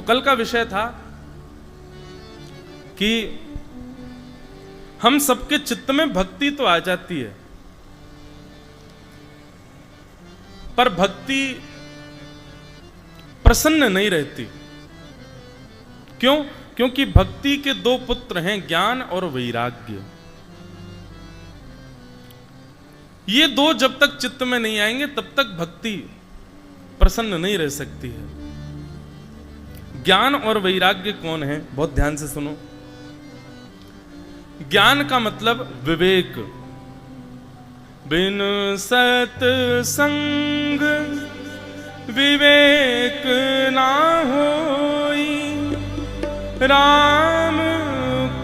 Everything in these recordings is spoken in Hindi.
कल का विषय था कि हम सबके चित्त में भक्ति तो आ जाती है, पर भक्ति प्रसन्न नहीं रहती। क्यों? क्योंकि भक्ति के दो पुत्र हैं, ज्ञान और वैराग्य। ये दो जब तक चित्त में नहीं आएंगे तब तक भक्ति प्रसन्न नहीं रह सकती है। ज्ञान और वैराग्य कौन है? बहुत ध्यान से सुनो। ज्ञान का मतलब विवेक। बिन सत्संग विवेक ना होई, राम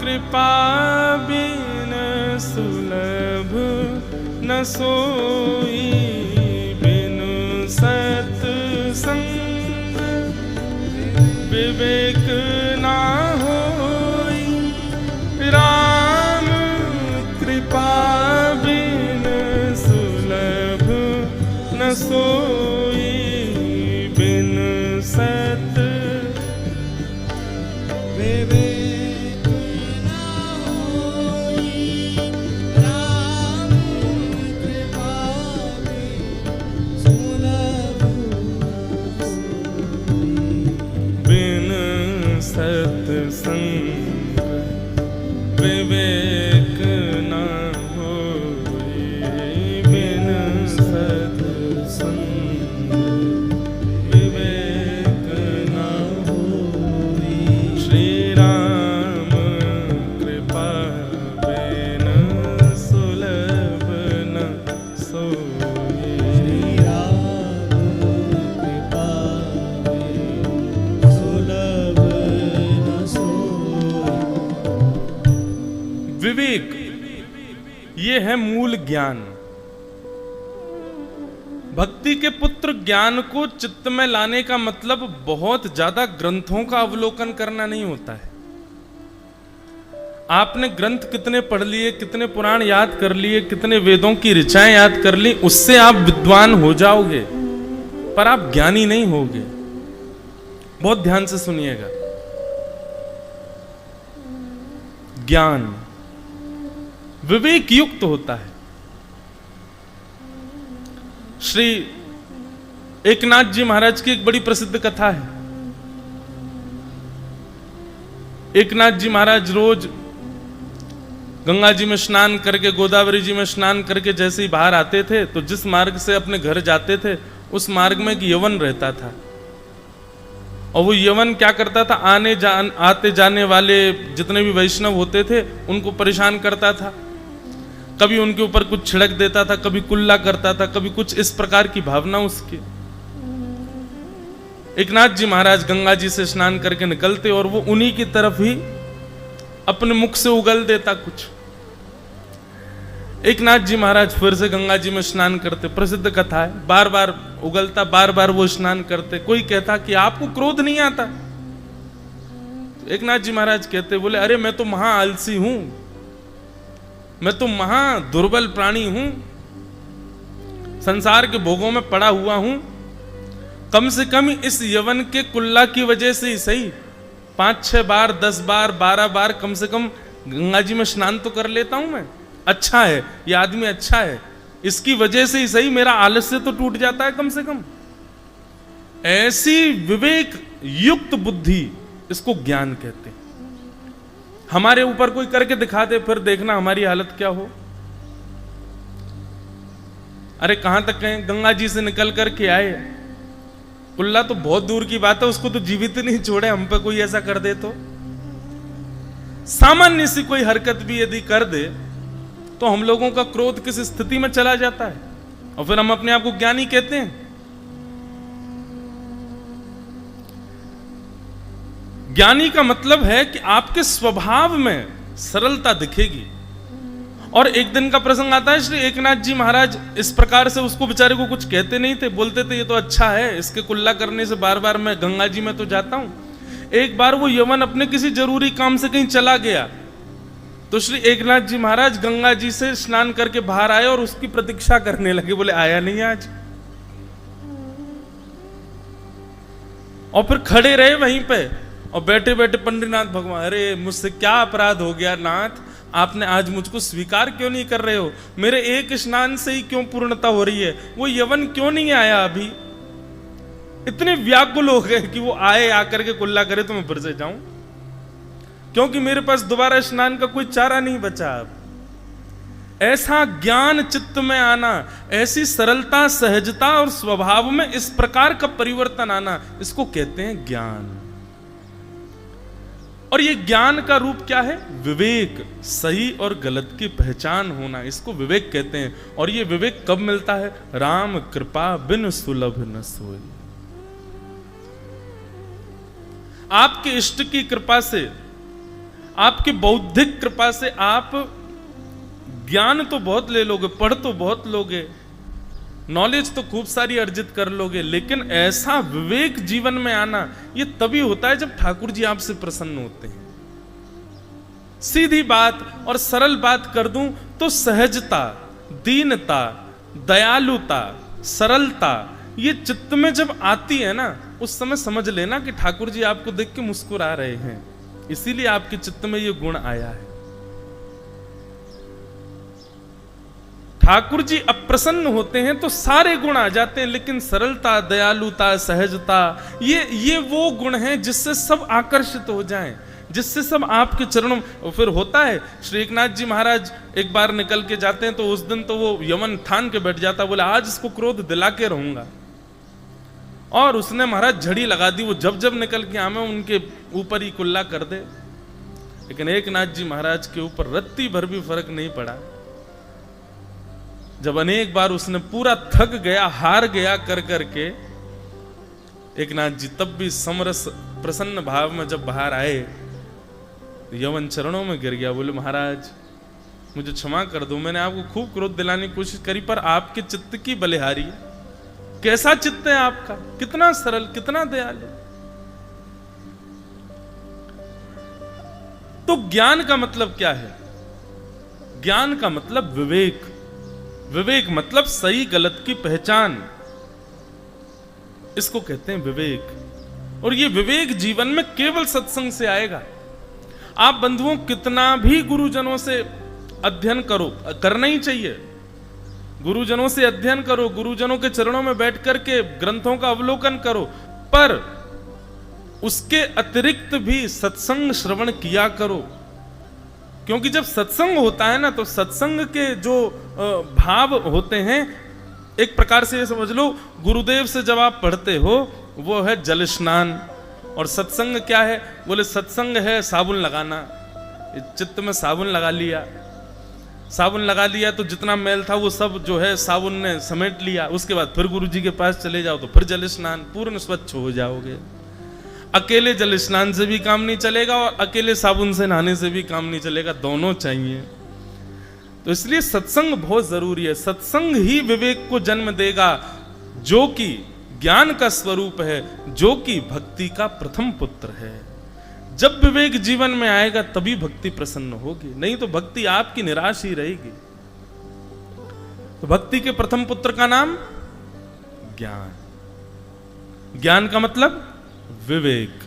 कृपा बिन सुलभ न सोई। बिन सत्संग विवेक ना होई, राम कृपा बिन सुलभ न सोई। बिन सत विवेक ना होई, राम कृपा बिन सुलभ न सोई। बिन सत्संग विवेक न होई। बिन सत्संग विवेक न होई। श्री राम कृपा बिन सुलभ न सोई। श्री राम कृपा बिन सुलभ न सोई। विवेक ये है मूल ज्ञान। भक्ति के पुत्र ज्ञान को चित्त में लाने का मतलब बहुत ज्यादा ग्रंथों का अवलोकन करना नहीं होता है। आपने ग्रंथ कितने पढ़ लिए, कितने पुराण याद कर लिए, कितने वेदों की ऋचाएं याद कर ली, उससे आप विद्वान हो जाओगे, पर आप ज्ञानी नहीं होगे। बहुत ध्यान से सुनिएगा। ज्ञान विवेक युक्त होता है। श्री एकनाथ जी महाराज की एक बड़ी प्रसिद्ध कथा है। एकनाथ जी महाराज रोज गंगा जी में स्नान करके, गोदावरी जी में स्नान करके जैसे ही बाहर आते थे, तो जिस मार्ग से अपने घर जाते थे उस मार्ग में एक यवन रहता था। और वो यवन क्या करता था, आते जाने वाले जितने भी वैष्णव होते थे उनको परेशान करता था। कभी उनके ऊपर कुछ छिड़क देता था, कभी कुल्ला करता था, कभी कुछ इस प्रकार की भावना उसकी। एकनाथ जी महाराज गंगा जी से स्नान करके निकलते और वो उन्हीं की तरफ ही अपने मुख से उगल देता कुछ। एकनाथ जी महाराज फिर से गंगा जी में स्नान करते, प्रसिद्ध कथा है, बार बार उगलता, बार बार वो स्नान करते। कोई कहता कि आपको क्रोध नहीं आता? तो एकनाथ जी महाराज कहते, बोले अरे मैं तो महा आलसी हूं, मैं तो महा दुर्बल प्राणी हूं, संसार के भोगों में पड़ा हुआ हूं। कम से कम इस यवन के कुल्ला की वजह से ही सही 5-6 बार, 10 बार, 12 बार कम से कम गंगा जी में स्नान तो कर लेता हूं मैं। अच्छा है, ये आदमी अच्छा है, इसकी वजह से ही सही मेरा आलस्य तो टूट जाता है कम से कम। ऐसी विवेक युक्त बुद्धि, इसको ज्ञान कहते हैं। हमारे ऊपर कोई करके दिखा दे, फिर देखना हमारी हालत क्या हो। अरे कहां तक कहें, गंगा जी से निकल करके आए, कुल्ला तो बहुत दूर की बात है, उसको तो जीवित नहीं छोड़े, हम पे कोई ऐसा कर दे तो। सामान्य सी कोई हरकत भी यदि कर दे तो हम लोगों का क्रोध किस स्थिति में चला जाता है, और फिर हम अपने आप को ज्ञानी कहते हैं। ज्ञानी का मतलब है कि आपके स्वभाव में सरलता दिखेगी। और एक दिन का प्रसंग आता है, श्री एकनाथ जी महाराज इस प्रकार से उसको बेचारे को कुछ कहते नहीं थे, बोलते थे ये तो अच्छा है, इसके कुल्ला करने से बार बार मैं गंगा जी में तो जाता हूं। एक बार वो यवन अपने किसी जरूरी काम से कहीं चला गया, तो श्री एकनाथ जी महाराज गंगा जी से स्नान करके बाहर आए और उसकी प्रतीक्षा करने लगे। बोले आया नहीं आज। और फिर खड़े रहे वहीं पे और बैठे बैठे पंडितनाथ भगवान, अरे मुझसे क्या अपराध हो गया नाथ, आपने आज मुझको स्वीकार क्यों नहीं कर रहे हो, मेरे एक स्नान से ही क्यों पूर्णता हो रही है, वो यवन क्यों नहीं आया अभी। इतने व्याकुल हो गए कि वो आए, आकर के कुल्ला करे तो मैं फिर से जाऊं, क्योंकि मेरे पास दोबारा स्नान का कोई चारा नहीं बचा अब। ऐसा ज्ञान चित्त में आना, ऐसी सरलता सहजता और स्वभाव में इस प्रकार का परिवर्तन आना, इसको कहते हैं ज्ञान। और ये ज्ञान का रूप क्या है? विवेक, सही और गलत की पहचान होना, इसको विवेक कहते हैं। और ये विवेक कब मिलता है? राम कृपा बिन सुलभ न सोई। आपके इष्ट की कृपा से, आपकी बौद्धिक कृपा से आप ज्ञान तो बहुत ले लोगे, पढ़ तो बहुत लोगे, नॉलेज तो खूब सारी अर्जित कर लोगे, लेकिन ऐसा विवेक जीवन में आना ये तभी होता है जब ठाकुर जी आपसे प्रसन्न होते हैं। सीधी बात और सरल बात कर दूं तो सहजता, दीनता, दयालुता, सरलता ये चित्त में जब आती है ना, उस समय समझ लेना कि ठाकुर जी आपको देख के मुस्कुरा रहे हैं, इसीलिए आपके चित्त में ये गुण आया है। ठाकुर जी अप्रसन्न होते हैं तो सारे गुण आ जाते हैं, लेकिन सरलता, दयालुता, सहजता ये वो गुण हैं जिससे सब आकर्षित हो जाएं, जिससे सब आपके चरणों में। फिर होता है, श्री एकनाथ जी महाराज एक बार निकल के जाते हैं तो उस दिन तो वो यमन ठान के बैठ जाता, बोले आज इसको क्रोध दिला के रहूंगा। और उसने महाराज झड़ी लगा दी, वो जब जब निकल के आवे उनके ऊपर ही कुल्ला कर दे। लेकिन एकनाथ जी महाराज के ऊपर रत्ती भर भी फर्क नहीं पड़ा। जब अनेक बार उसने पूरा थक गया, हार गया कर करके, एकनाथ जी तब भी समरस प्रसन्न भाव में जब बाहर आए, यवन चरणों में गिर गया, बोले महाराज मुझे क्षमा कर दो, मैंने आपको खूब क्रोध दिलाने की कोशिश करी, पर आपके चित्त की बलिहारी। कैसा चित्त है आपका, कितना सरल, कितना दयालु। तो ज्ञान का मतलब क्या है? ज्ञान का मतलब विवेक। विवेक मतलब सही गलत की पहचान, इसको कहते हैं विवेक। और ये विवेक जीवन में केवल सत्संग से आएगा। आप बंधुओं कितना भी गुरुजनों से अध्ययन करो, करना ही चाहिए, गुरुजनों से अध्ययन करो, गुरुजनों के चरणों में बैठ करके ग्रंथों का अवलोकन करो, पर उसके अतिरिक्त भी सत्संग श्रवण किया करो। क्योंकि जब सत्संग होता है ना, तो सत्संग के जो भाव होते हैं, एक प्रकार से ये समझ लो, गुरुदेव से जब आप पढ़ते हो वो है जल स्नान। और सत्संग क्या है? बोले सत्संग है साबुन लगाना। चित्त में साबुन लगा लिया, साबुन लगा लिया तो जितना मैल था वो सब जो है साबुन ने समेट लिया। उसके बाद फिर गुरु जी के पास चले जाओ तो फिर जल स्नान, पूर्ण स्वच्छ हो जाओगे। अकेले जल स्नान से भी काम नहीं चलेगा और अकेले साबुन से नहाने से भी काम नहीं चलेगा, दोनों चाहिए। तो इसलिए सत्संग बहुत जरूरी है। सत्संग ही विवेक को जन्म देगा, जो कि ज्ञान का स्वरूप है, जो कि भक्ति का प्रथम पुत्र है। जब विवेक जीवन में आएगा तभी भक्ति प्रसन्न होगी, नहीं तो भक्ति आपकी निराश ही रहेगी। तो भक्ति के प्रथम पुत्र का नाम ज्ञान। ज्ञान का मतलब विवेक।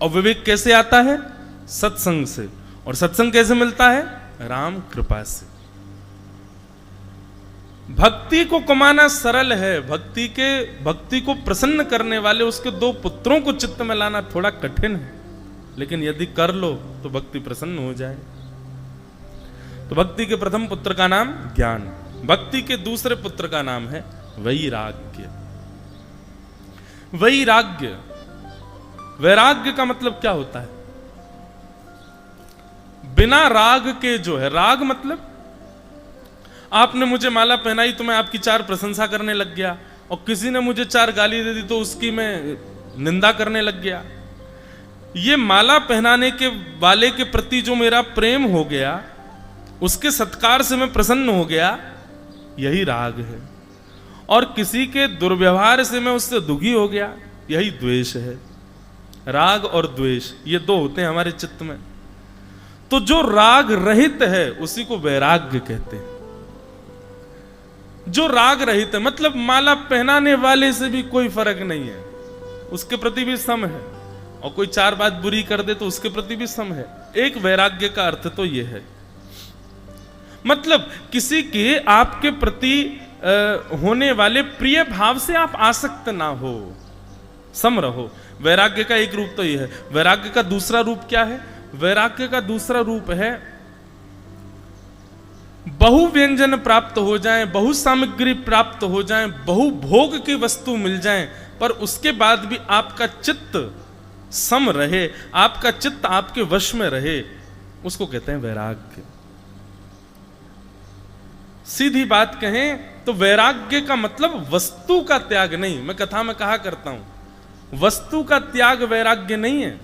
और विवेक कैसे आता है? सत्संग से। और सत्संग कैसे मिलता है? राम कृपा से। भक्ति को कमाना सरल है, भक्ति को प्रसन्न करने वाले उसके दो पुत्रों को चित्त में लाना थोड़ा कठिन है, लेकिन यदि कर लो तो भक्ति प्रसन्न हो जाए। तो भक्ति के प्रथम पुत्र का नाम ज्ञान, भक्ति के दूसरे पुत्र का नाम है वैराग्य। वैराग्य, वैराग्य का मतलब क्या होता है? बिना राग के जो है, राग मतलब आपने मुझे माला पहनाई तो मैं आपकी चार प्रशंसा करने लग गया, और किसी ने मुझे चार गाली दे दी तो उसकी मैं निंदा करने लग गया। ये माला पहनाने के वाले के प्रति जो मेरा प्रेम हो गया, उसके सत्कार से मैं प्रसन्न हो गया, यही राग है। और किसी के दुर्व्यवहार से मैं उससे दुखी हो गया, यही द्वेष है। राग और द्वेष ये दो होते हैं हमारे चित्त में। तो जो राग रहित है उसी को वैराग्य कहते हैं। जो राग रहित है मतलब माला पहनाने वाले से भी कोई फर्क नहीं है, उसके प्रति भी सम है, और कोई 4 बात बुरी कर दे तो उसके प्रति भी सम है। एक वैराग्य का अर्थ तो यह है, मतलब किसी के आपके प्रति होने वाले प्रिय भाव से आप आसक्त ना हो, सम रहो। वैराग्य का एक रूप तो यह है। वैराग्य का दूसरा रूप क्या है? वैराग्य का दूसरा रूप है बहु व्यंजन प्राप्त हो जाएं, बहु सामग्री प्राप्त हो जाएं, बहु भोग की वस्तु मिल जाएं, पर उसके बाद भी आपका चित्त सम रहे, आपका चित्त आपके वश में रहे, उसको कहते हैं वैराग्य। सीधी बात कहें तो वैराग्य का मतलब वस्तु का त्याग नहीं। मैं कथा में कहा करता हूं, वस्तु का त्याग वैराग्य नहीं है,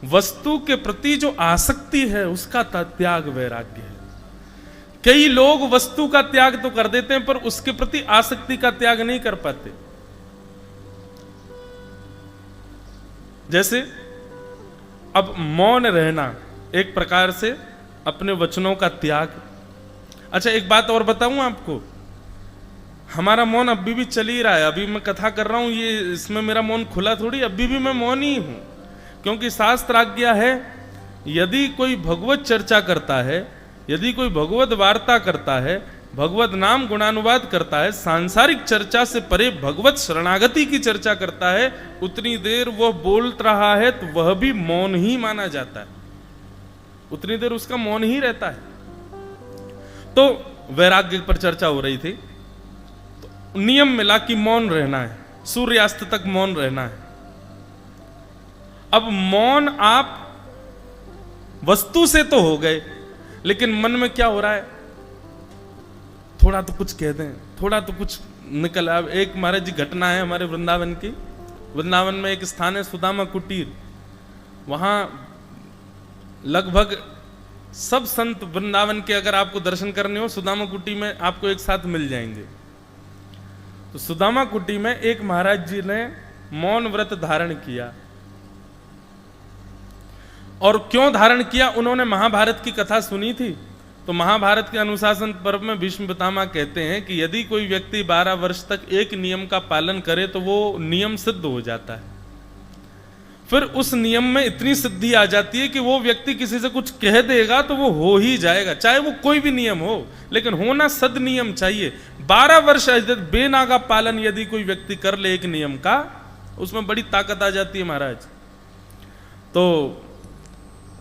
वस्तु के प्रति जो आसक्ति है उसका त्याग वैराग्य है। कई लोग वस्तु का त्याग तो कर देते हैं पर उसके प्रति आसक्ति का त्याग नहीं कर पाते। जैसे अब मौन रहना एक प्रकार से अपने वचनों का त्याग। अच्छा एक बात और बताऊं आपको, हमारा मौन अभी भी चल ही रहा है। अभी मैं कथा कर रहा हूं, ये इसमें मेरा मौन खुला थोड़ी, अभी भी मैं मौन ही हूं, क्योंकि शास्त्र आज्ञा है यदि कोई भगवत चर्चा करता है, यदि कोई भगवत वार्ता करता है, भगवत नाम गुणानुवाद करता है, सांसारिक चर्चा से परे भगवत शरणागति की चर्चा करता है, उतनी देर वह बोल रहा है तो वह भी मौन ही माना जाता है, उतनी देर उसका मौन ही रहता है। तो वैराग्य पर चर्चा हो रही थी, तो नियम मिला कि मौन रहना है, सूर्यास्त तक मौन रहना है। अब मौन आप वस्तु से तो हो गए, लेकिन मन में क्या हो रहा है, थोड़ा तो कुछ कह दें, थोड़ा तो कुछ निकल। अब एक महाराज जी घटना है हमारे वृंदावन की। वृंदावन में एक स्थान है सुदामा कुटीर, वहां लगभग सब संत वृंदावन के अगर आपको दर्शन करने हो सुदामा कुटी में आपको एक साथ मिल जाएंगे। तो सुदामा कुटी में एक महाराज जी ने मौन व्रत धारण किया। और क्यों धारण किया? उन्होंने महाभारत की कथा सुनी थी। तो महाभारत के अनुशासन पर्व में भीष्म पितामह कहते हैं कि यदि कोई व्यक्ति 12 वर्ष तक एक नियम का पालन करे तो वो नियम सिद्ध हो जाता है। फिर उस नियम में इतनी सिद्धि आ जाती है कि वो व्यक्ति किसी से कुछ कह देगा तो वो हो ही जाएगा, चाहे वो कोई भी नियम हो, लेकिन होना सद नियम चाहिए। 12 वर्ष बेनागा पालन यदि कोई व्यक्ति कर ले एक नियम का, उसमें बड़ी ताकत आ जाती है महाराज। तो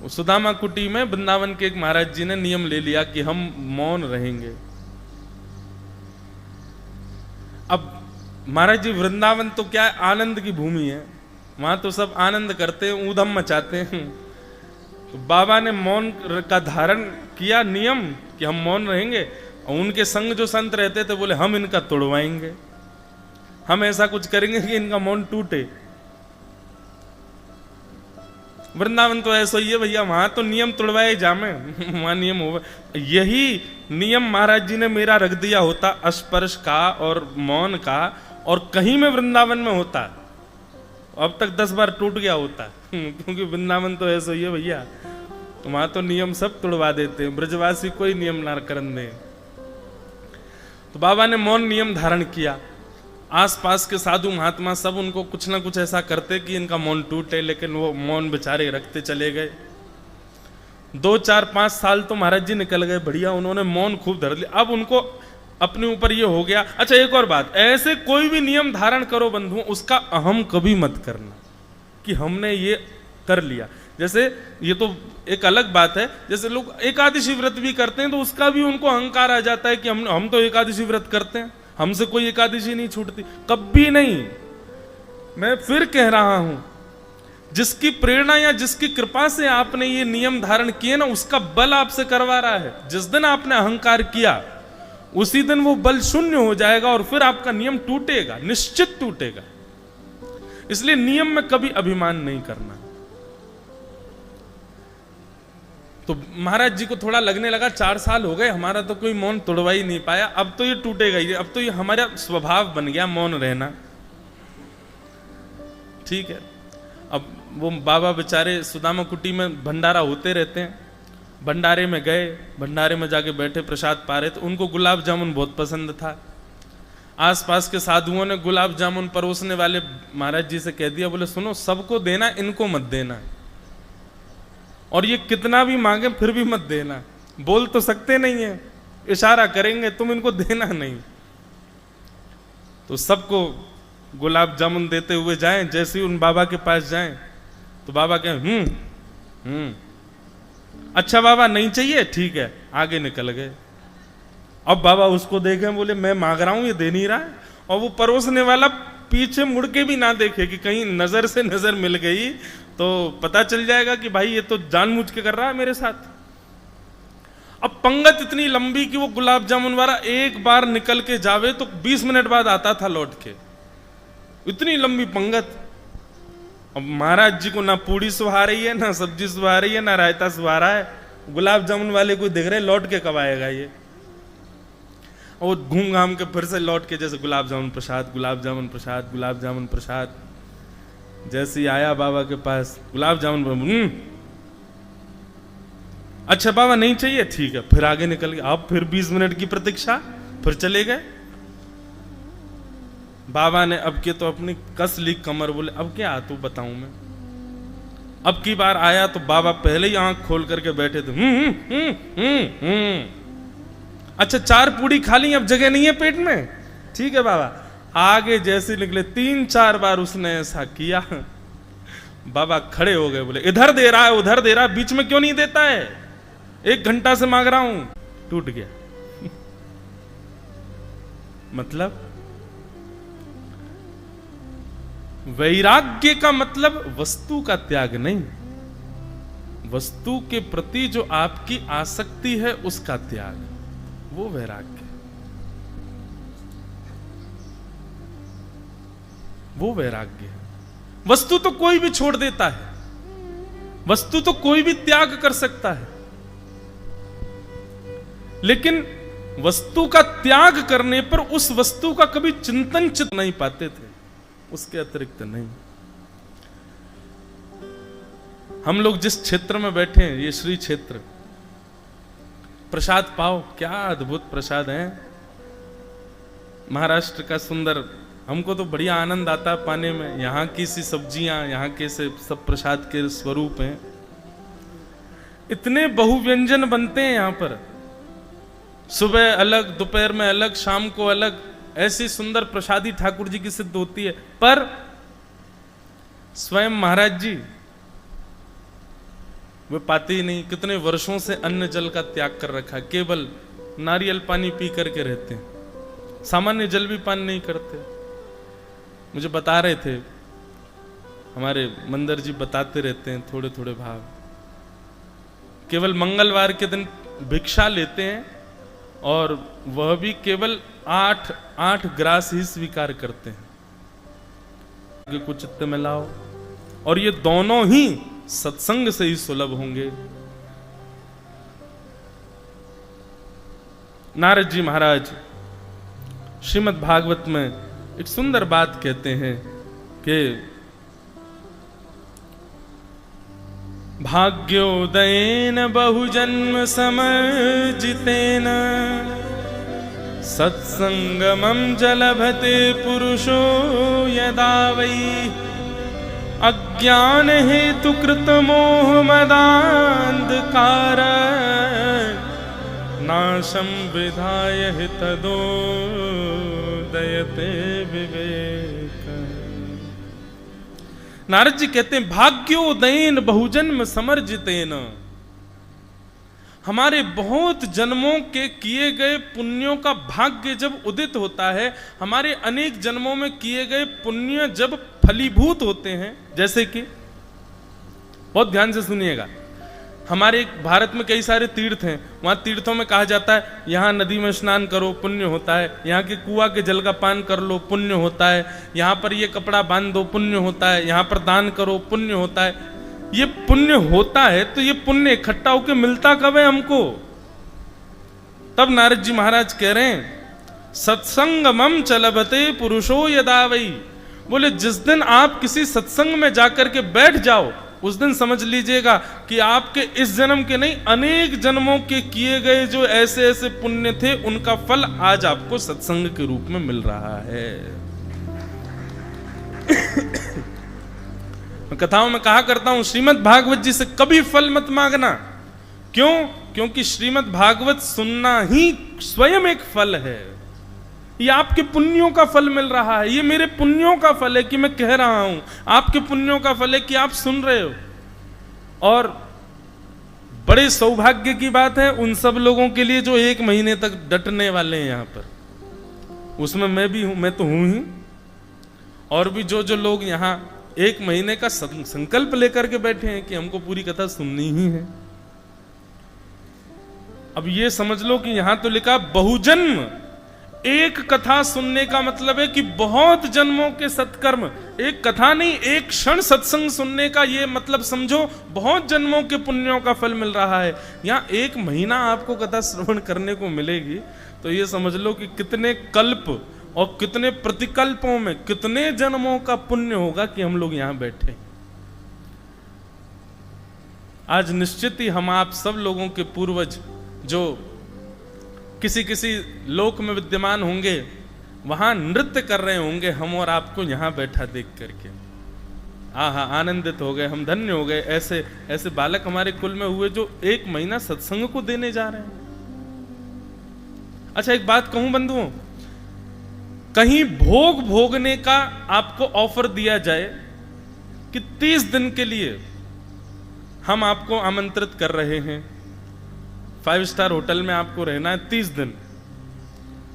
सुदामा कुटी में वृंदावन के एक महाराज जी ने नियम ले लिया कि हम मौन रहेंगे। अब महाराज जी वृंदावन तो क्या है, आनंद की भूमि है, वहां तो सब आनंद करते हैं, ऊधम मचाते हैं। तो बाबा ने मौन का धारण किया नियम कि हम मौन रहेंगे, और उनके संग जो संत रहते थे बोले हम इनका तोड़वाएंगे, हम ऐसा कुछ करेंगे कि इनका मौन टूटे। वृंदावन तो ऐसा ही है भैया, वहां तो नियम तोड़वाए जामे, वहां नियम हो। यही नियम महाराज जी ने मेरा रख दिया होता स्पर्श का और मौन का, और कहीं में वृंदावन में होता अब तक 10 बार टूट गया होता क्योंकि वृंदावन तो ऐसा ही है भैया, वहां तो नियम सब तोड़वा देते हैं, ब्रजवासी कोई नियम ना करन दे। तो बाबा ने मौन नियम धारण किया। आसपास के साधु महात्मा सब उनको कुछ ना कुछ ऐसा करते कि इनका मौन टूटे, लेकिन वो मौन बेचारे रखते चले गए। 2, 4, 5 साल तो महाराज जी निकल गए, बढ़िया उन्होंने मौन खूब धर लिया। अब उनको अपने ऊपर ये हो गया। अच्छा एक और बात, ऐसे कोई भी नियम धारण करो बंधुओं, उसका अहम कभी मत करना कि हमने ये कर लिया। जैसे ये तो एक अलग बात है, जैसे लोग एकादशी व्रत भी करते हैं तो उसका भी उनको अहंकार आ जाता है कि हम तो एकादशी व्रत करते हैं, हमसे कोई एकादशी नहीं छूटती। कभी नहीं। मैं फिर कह रहा हूं, जिसकी प्रेरणा या जिसकी कृपा से आपने ये नियम धारण किए ना, उसका बल आपसे करवा रहा है। जिस दिन आपने अहंकार किया उसी दिन वो बल शून्य हो जाएगा और फिर आपका नियम टूटेगा, निश्चित टूटेगा। इसलिए नियम में कभी अभिमान नहीं करना। तो महाराज जी को थोड़ा लगने लगा 4 साल हो गए, हमारा तो कोई मौन तोड़वा ही नहीं पाया, अब तो ये टूटेगा ही, अब तो ये हमारा स्वभाव बन गया मौन रहना। ठीक है। अब वो बाबा बेचारे सुदामा कुटी में भंडारा होते रहते हैं, भंडारे में गए, भंडारे में जाके बैठे, प्रसाद पा रहे, तो उनको गुलाब जामुन बहुत पसंद था। आसपास के साधुओं ने गुलाब जामुन परोसने वाले महाराज जी से कह दिया, बोले सुनो सबको देना, इनको मत देना, और ये कितना भी मांगे फिर भी मत देना, बोल तो सकते नहीं है, इशारा करेंगे, तुम इनको देना नहीं। तो सबको गुलाब जामुन देते हुए जाएं, जैसे ही उन बाबा के पास जाएं तो बाबा कहें अच्छा बाबा नहीं चाहिए, ठीक है, आगे निकल गए। अब बाबा उसको देखें, बोले मैं मांग रहा हूं ये दे नहीं रहा है, और वो परोसने वाला पीछे मुड़ के भी ना देखे कि कहीं नजर से नजर मिल गई तो पता चल जाएगा कि भाई ये तो जानबूझ के कर रहा है मेरे साथ। अब पंगत इतनी लंबी कि वो गुलाब जामुन वाला एक बार निकल के जावे तो 20 मिनट बाद आता था लौट के, इतनी लंबी पंगत। अब महाराज जी को ना पूड़ी सुहा रही है, ना सब्जी सुहा रही है, ना रायता सुहा रहा है, गुलाब जामुन वाले को दिख रहे, लौट के कब आएगा ये। और घूम घाम के फिर से लौट के जैसे गुलाब जामुन प्रसाद, गुलाब जामुन प्रसाद, गुलाब जामुन प्रसाद। जैसे ही आया बाबा के पास, गुलाब जामुन अच्छा बाबा नहीं चाहिए, ठीक है, फिर आगे निकल गए। अब फिर 20 मिनट की प्रतीक्षा, फिर चले गए। बाबा ने अब के तो अपनी कस ली कमर, बोले अब क्या तू बताऊं मैं। अब की बार आया तो बाबा पहले ही आंख खोल करके बैठे थे। अच्छा 4 पूड़ी खा ली, अब जगह नहीं है पेट में, ठीक है बाबा। आगे जैसे निकले 3-4 बार उसने ऐसा किया, बाबा खड़े हो गए, बोले इधर दे रहा है उधर दे रहा है, बीच में क्यों नहीं देता है, 1 घंटा से मांग रहा हूं। टूट गया। मतलब वैराग्य का मतलब वस्तु का त्याग नहीं, वस्तु के प्रति जो आपकी आसक्ति है उसका त्याग, वो वैराग्य, वो वैराग्य है। वस्तु तो कोई भी छोड़ देता है, वस्तु तो कोई भी त्याग कर सकता है, लेकिन वस्तु का त्याग करने पर उस वस्तु का कभी चिंतन चित नहीं पाते थे, उसके अतिरिक्त नहीं। हम लोग जिस क्षेत्र में बैठे हैं, ये श्री क्षेत्र, प्रसाद पाओ, क्या अद्भुत प्रसाद है, महाराष्ट्र का सुंदर, हमको तो बढ़िया आनंद आता है पाने में। यहाँ की सी सब्जियां, यहाँ के से सब प्रसाद के स्वरूप हैं, इतने बहुव्यंजन बनते हैं यहाँ पर, सुबह अलग, दोपहर में अलग, शाम को अलग, ऐसी सुंदर प्रसादी ठाकुर जी की सिद्ध होती है। पर स्वयं महाराज जी वे पाते ही नहीं, कितने वर्षों से अन्न जल का त्याग कर रखा, केवल नारियल पानी पी करके रहते हैं, सामान्य जल भी पान नहीं करते। मुझे बता रहे थे हमारे मंदिर जी, बताते रहते हैं थोड़े थोड़े भाव, केवल मंगलवार के दिन भिक्षा लेते हैं और वह भी केवल 8 ग्रास ही स्वीकार करते हैं। कुछ चित्त में लाओ, और ये दोनों ही सत्संग से ही सुलभ होंगे। नारद जी महाराज श्रीमद् भागवत में एक सुंदर बात कहते हैं कि भाग्योदयेन बहुजन्म समर्जितेन सत्संगमं जलभते पुरुषो यदा वै अज्ञान हेतु कृत मोह मदान्धकार नाशं विधाय तदोदयते विवेक। नारद जी कहते हैं भाग्योदयेन बहुजन्म समर्जितेन, हमारे बहुत जन्मों के किए गए पुण्यों का भाग्य जब उदित होता है, हमारे अनेक जन्मों में किए गए पुण्य जब फलीभूत होते हैं, जैसे कि बहुत ध्यान से सुनिएगा, हमारे भारत में कई सारे तीर्थ हैं, वहां तीर्थों में कहा जाता है यहाँ नदी में स्नान करो पुण्य होता है, यहाँ के कुआं के जल का पान कर लो पुण्य होता है, यहाँ पर ये कपड़ा बांध दो पुण्य होता है, यहाँ पर दान करो पुण्य होता है। ये पुण्य होता है तो ये पुण्य इकट्ठा होकर मिलता कब है हमको? तब नारद जी महाराज कह रहे हैं सत्संगमं चलबते पुरुषो यदा वै, बोले जिस दिन आप किसी सत्संग में जाकर के बैठ जाओ उस दिन समझ लीजिएगा कि आपके इस जन्म के नहीं, अनेक जन्मों के किए गए जो ऐसे ऐसे पुण्य थे, उनका फल आज आपको सत्संग के रूप में मिल रहा है। मैं कथाओं में कहा करता हूं, श्रीमद् भागवत जी से कभी फल मत मांगना। क्यों? क्योंकि श्रीमद् भागवत सुनना ही स्वयं एक फल है। ये आपके पुण्यों का फल मिल रहा है। ये मेरे पुण्यों का फल है कि मैं कह रहा हूं, आपके पुण्यों का फल है कि आप सुन रहे हो। और बड़े सौभाग्य की बात है उन सब लोगों के लिए जो 1 महीने तक डटने वाले हैं यहां पर। उसमें मैं भी हूं, मैं तो हूं ही। और भी जो लोग यहां 1 महीने का संकल्प लेकर के बैठे हैं कि हमको पूरी कथा सुननी ही है। अब ये समझ लो कि यहां तो लिखा बहुजन्म। एक कथा सुनने का मतलब है कि बहुत जन्मों के सत्कर्म। एक कथा नहीं, एक क्षण सत्संग सुनने का ये मतलब समझो बहुत जन्मों के पुण्यों का फल मिल रहा है। यहाँ 1 महीना आपको कथा श्रवण करने को मिलेगी, तो ये समझ लो कि कितने कल्प और कितने प्रतिकल्पों में कितने जन्मों का पुण्य होगा कि हम लोग यहां बैठे। आज निश्चित ही हम आप सब लोगों के पूर्वज जो किसी किसी लोक में विद्यमान होंगे, वहां नृत्य कर रहे होंगे, हम और आपको यहां बैठा देख करके आहा आनंदित हो गए, हम धन्य हो गए। ऐसे ऐसे बालक हमारे कुल में हुए जो 1 महीना सत्संग को देने जा रहे हैं। अच्छा एक बात कहूं बंधुओं, कहीं भोग भोगने का आपको ऑफर दिया जाए कि 30 दिन के लिए हम आपको आमंत्रित कर रहे हैं, 5 स्टार होटल में आपको रहना है 30 दिन,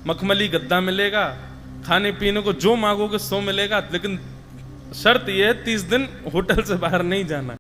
मखमली गद्दा मिलेगा, खाने पीने को जो मांगोगे सो मिलेगा, लेकिन शर्त यह है 30 दिन होटल से बाहर नहीं जाना।